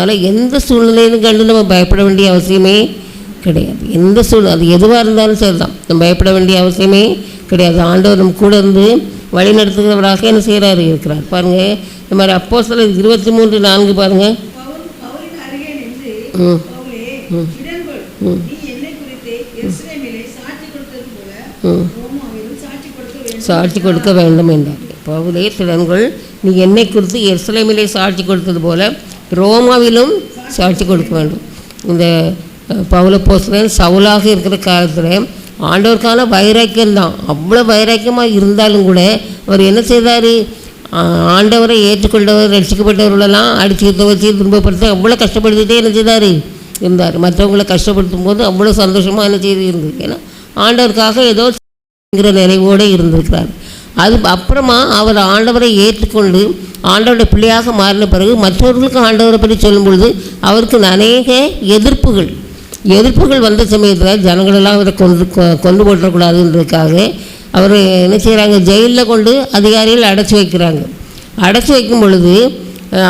அதனால் எந்த சூழ்நிலையும் கண்டு நம்ம பயப்பட வேண்டிய அவசியமே கிடையாது. எந்த சூழ்நிலை அது எதுவாக இருந்தாலும் சரி தான், நம்ம பயப்பட வேண்டிய அவசியமே கிடையாது. ஆண்டவர் நம்ம கூட இருந்து வழி நடத்துகிறவராக என்ன செய்கிறாரு இருக்கிறார். பாருங்கள், இந்த மாதிரி அப்போஸ்தலர் 23:4 பாருங்கள். சாட்சி கொடுக்க வேண்டும் என்றார். பவுலே, திடன்கள், நீ என்னை குறித்து எருசலேமிலே சாட்சி கொடுத்தது போல ரோமாவிலும் சாட்சி கொடுக்க வேண்டும். இந்த பவுலப்போஸ்தலன் சவுலாக இருக்கிற காலத்தில் ஆண்டவருக்கான வைராக்கியம்தான். அவ்வளோ வைராக்கியமாக இருந்தாலும் கூட அவர் என்ன செய்தார், ஆண்டவரை ஏற்றுக்கொண்டவர் ரட்சிக்கப்பட்டவர்களெல்லாம் அடிச்சு வச்சு துன்பப்படுத்த அவ்வளோ கஷ்டப்படுத்திட்டே என்ன செய்தார் இருந்தார். மற்றவங்களை கஷ்டப்படுத்தும் போது அவ்வளோ சந்தோஷமாக என்ன செய்து இருந்தது. ஏன்னா ஆண்டவருக்காக ஏதோ நினைவோடு இருந்திருக்கிறார். அது அப்புறமா அவர் ஆண்டவரை ஏற்றுக்கொண்டு ஆண்டவருடைய பிள்ளையாக மாறின பிறகு மற்றவர்களுக்கு ஆண்டவரை பற்றி சொல்லும் பொழுது அவருக்கு அநேக எதிர்ப்புகள் வந்த சமயத்தில் ஜனங்களெல்லாம் அவரை கொண்டு போட்டக்கூடாதுன்றதுக்காக அவர் என்ன செய்கிறாங்க, ஜெயிலில் கொண்டு அதிகாரிகள் அடைச்சி வைக்கிறாங்க. அடைச்சி வைக்கும் பொழுது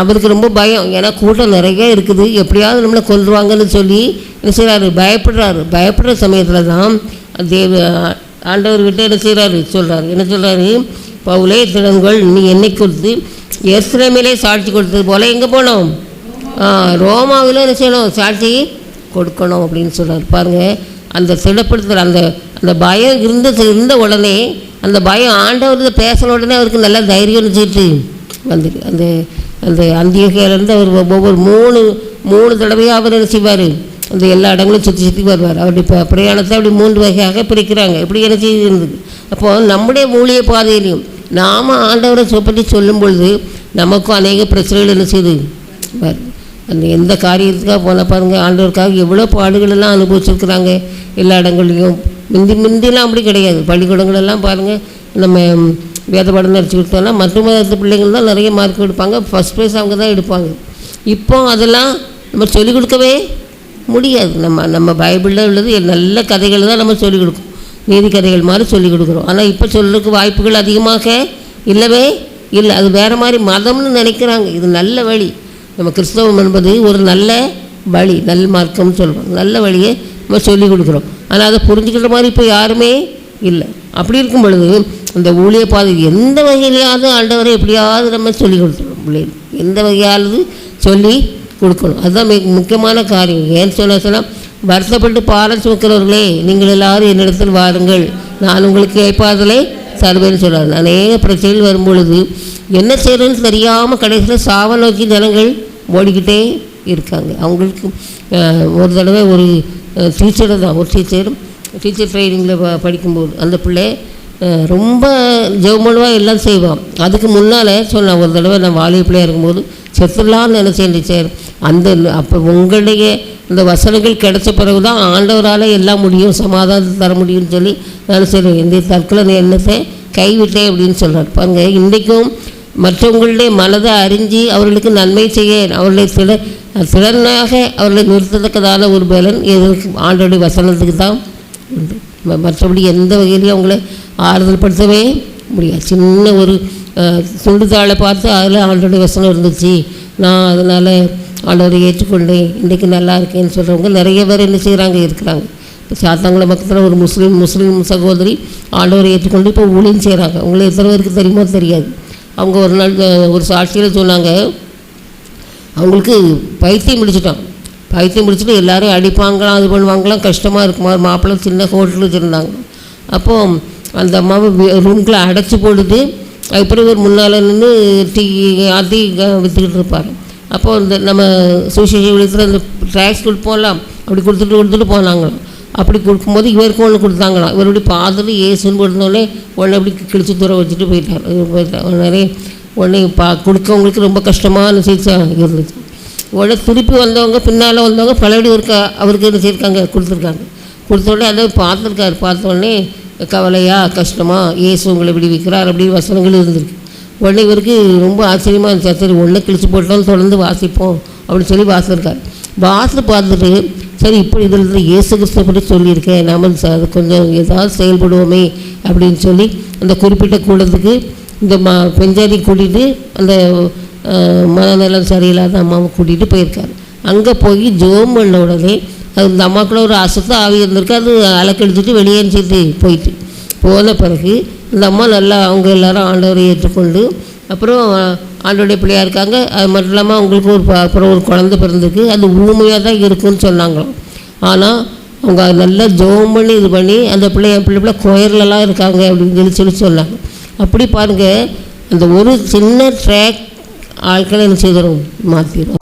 அவருக்கு ரொம்ப பயம். ஏன்னா கூட்டம் நிறைய இருக்குது, எப்படியாவது நம்மளை கொல்லுவாங்கன்னு சொல்லி என்ன செய்கிறாரு, பயப்படுற சமயத்தில் தான் ஆண்டவர் விட்டு என்ன செய்கிறாரு என்ன சொல்கிறாரு, பவுலே, திடன்கள், நீ என்னை கொடுத்து எருசலேமிலே சாட்சி கொடுத்தது போல் எங்கே போனோம், ரோமாவிலும் என்ன செய்யணும், சாட்சி கொடுக்கணும் அப்படின்னு சொல்கிறார். பாருங்கள், அந்த திடப்படுத்துகிற அந்த பயம் இருந்த உடனே, அந்த பயம் ஆண்டவர் பேசின உடனே அவருக்கு நல்லா தைரியம் வச்சுட்டு வந்துட்டு அந்த அந்தியோகியாவிலேருந்து அவர் ஒவ்வொரு மூணு தடவையாக அவர் என்ன செய்வார், அந்த எல்லா இடங்களும் சுற்றி வருவார். அவருடைய பிரயாணத்தை அப்படி 3 வகையாக பிரிக்கிறாங்க. இப்படி என்ன செய்திருந்தது. அப்போது நம்முடைய ஊழிய பாதையிலையும் நாம் ஆண்டவரை பற்றி சொல்லும் பொழுது நமக்கும் அநேக பிரச்சனைகள் என்ன செய்யுது வரும். அந்த எந்த காரியத்துக்காக போன பாருங்கள், ஆண்டவருக்காக எவ்வளோ பாடுகளெல்லாம் அனுபவிச்சிருக்கிறாங்க எல்லா இடங்கள்லையும். முந்திலாம் அப்படி கிடையாது. பள்ளிக்கூடங்களெல்லாம் பாருங்கள், நம்ம வேத பாடம் நடிச்சு கொடுத்தோம்னா மற்ற மதத்து பிள்ளைங்கள் தான் நிறைய மார்க் எடுப்பாங்க, ஃபஸ்ட் ப்ரைஸ் அவங்க தான் எடுப்பாங்க. இப்போ அதெல்லாம் நம்ம சொல்லிக் கொடுக்கவே முடியாது. நம்ம பைபிளில் உள்ளது நல்ல கதைகள் தான் நம்ம சொல்லிக் கொடுக்கும், நீதி கதைகள் மாதிரி சொல்லிக் கொடுக்குறோம். ஆனால் இப்போ சொல்கிறதுக்கு வாய்ப்புகள் அதிகமாக இல்லவே இல்லை. அது வேறு மாதிரி மதம்னு நினைக்கிறாங்க. இது நல்ல வழி. நம்ம கிறிஸ்தவம் என்பது ஒரு நல்ல வழி, நல்ல மார்க்கம்னு சொல்கிறோம். நல்ல வழியை நம்ம சொல்லிக் கொடுக்குறோம். ஆனால் அதை புரிஞ்சுக்கிற மாதிரி இப்போ யாருமே இல்லை. அப்படி இருக்கும் பொழுது இந்த ஊழிய பாதை எந்த வகையிலையாவது ஆண்டவரை எப்படியாவது நம்ம சொல்லிக் கொடுத்துருவோம். பிள்ளைகள் எந்த வகையாவது சொல்லி கொடுக்கணும். அதுதான் மிக முக்கியமான காரியம். ஏன்னு சொன்னால் வருத்தப்பட்டு பாரம் சுமக்கிறவர்களே, நீங்கள் எல்லோரும் என்னிடத்தில் வாருங்கள், நான் உங்களுக்கு கேட்பாதலே தருவேன்னு சொல்கிறார். அநேக பிரச்சனைகள் வரும்பொழுது என்ன செய்கிறதுன்னு தெரியாமல் கடைசியில் சாவை நோக்கி ஜனங்கள் ஓடிக்கிட்டே இருக்காங்க. அவங்களுக்கு ஒரு தடவை ஒரு டீச்சர் ட்ரைனிங்கில் படிக்கும்போது அந்த பிள்ளை ரொம்ப ஜெவமனுவாக எல்லாம் செய்வான். அதுக்கு முன்னால் சொன்னான், ஒரு தடவை நான் வாலிய பிள்ளையாக இருக்கும்போது செத்துடலான்னு நினச்சேன் டீச்சர். அப்போ உங்களுடைய இந்த வசனங்கள் கிடைச்ச பிறகு தான் ஆண்டவரால் எல்லாம் முடியும், சமாதானத்தை தர முடியும்னு சொல்லி நான் சரி இந்த தற்கொலை எண்ணத்தை கைவிட்டேன் அப்படின்னு சொல்கிறார். பாருங்க, இன்றைக்கும் மற்றவங்களுடைய மனதை அறிஞ்சு அவர்களுக்கு நன்மை செய்ய அவர்களை திறனாக அவர்களை நிறுத்தத்தக்கதான ஒரு பலன் எதற்கு ஆண்டோடைய வசனத்துக்கு தான் உண்டு. மற்றபடி எந்த வகையிலையும் அவங்கள ஆறுதல் படுத்தவே முடியாது. சின்ன ஒரு துண்டுத்தாளை பார்த்து அதில் ஆண்டோடைய வசனம் இருந்துச்சு, நான் அதனால் ஆண்டவரை ஏற்றுக்கொண்டேன், இன்றைக்கி நல்லா இருக்கேன்னு சொல்கிறவங்க நிறைய பேர் என்ன செய்கிறாங்க இருக்கிறாங்க. இப்போ சாத்தாங்குளம் பக்கத்தில் ஒரு முஸ்லீம் சகோதரி ஆண்டவரை ஏற்றுக்கொண்டு இப்போ ஊழியம் செய்கிறாங்க. அவங்கள எத்தனை பேருக்கு தெரியுமோ தெரியாது. அவங்க ஒரு நாள் ஒரு சாட்சியில் சொன்னாங்க, அவங்களுக்கு பைத்தியம் முடிச்சுட்டு எல்லோரும் அடிப்பாங்களாம், அது பண்ணுவாங்களாம், கஷ்டமாக இருக்குமா. மாப்பிள்ளை சின்ன ஹோட்டல் வச்சுருந்தாங்க. அப்போது அந்த அம்மாவை ரூம்குள்ளே அடைச்சி போடுது. அதுக்கப்புறம் ஒரு முன்னால் நின்று டீ ஆற்றி விற்றுக்கிட்டு இருப்பார். அப்போது இந்த நம்ம சுவிசேஷ விழுத்துல இந்த ட்ராக்ஸ் கொடுப்போம்லாம், அப்படி கொடுத்துட்டு போனாங்களாம். அப்படி கொடுக்கும்போது இவருக்கு ஒன்று கொடுத்தாங்களாம். இவருடைய பார்த்துட்டு ஏசுன்னு போட்டிருந்தோடனே உடனே அப்படி கிழிச்சு தூர வச்சுட்டு போயிட்டார். நிறைய உடனே கொடுக்கவங்களுக்கு ரொம்ப கஷ்டமான சிகிச்சை இருந்துச்சு. உடனே திருப்பி வந்தவங்க பின்னால் வந்தவங்க பழையபடி அவருக்கு என்ன செய்யிருக்காங்க, கொடுத்த உடனே அதை பார்த்துருக்காரு. பார்த்த உடனே கவலையாக கஷ்டமாக இயேசு உங்களை விடுவிக்கிறார் அப்படின்னு வசனங்கள் இருந்திருக்கு. உடனே இவருக்கு ரொம்ப ஆச்சரியமாக இருந்துச்சு. சரி ஒன்றை கிழிச்சு போட்டாலும் தொடர்ந்து வாசிப்போம் அப்படின்னு சொல்லி வாசிருக்கார். பார்த்துட்டு சரி இப்போ இதில் இயேசு கிறிஸ்துவை பற்றி சொல்லியிருக்கேன், நாம் அது கொஞ்சம் ஏதாவது செயல்படுவோமே அப்படின்னு சொல்லி அந்த குறிப்பிட்ட கூடத்துக்கு இந்த பெஞ்சாதி கூட்டிகிட்டு அந்த மனநலம் சரியில்லாத அம்மாவை கூட்டிகிட்டு போயிருக்காரு. அங்கே போய் ஜோம் பண்ண உடனே அது இந்த அம்மாக்குள்ள ஒரு அசுத்த ஆவி இருந்திருக்கு. அது அலக்கெடுத்துட்டு வெளியேறிச்சிட்டு போயிட்டு போன பிறகு இந்த அம்மா நல்லா அவங்க எல்லோரும் ஆண்டவரை ஏற்றுக்கொண்டு அப்புறம் ஆண்டோடைய பிள்ளையாக இருக்காங்க. அது மட்டும் இல்லாமல் அவங்களுக்கு அப்புறம் ஒரு குழந்தை பிறந்திருக்கு. அது ஊமையாக தான் இருக்குன்னு சொன்னாங்களாம். ஆனால் அவங்க நல்லா ஜோம் பண்ணி இது பண்ணி அந்த என் பிள்ளை கோயிலெலாம் இருக்காங்க அப்படின்னு சொல்லி சொன்னாங்க. அப்படி பாருங்கள், அந்த ஒரு சின்ன ட்ராக் ஆட்களை என்ன செய்கிறோம் மாற்றிடும்.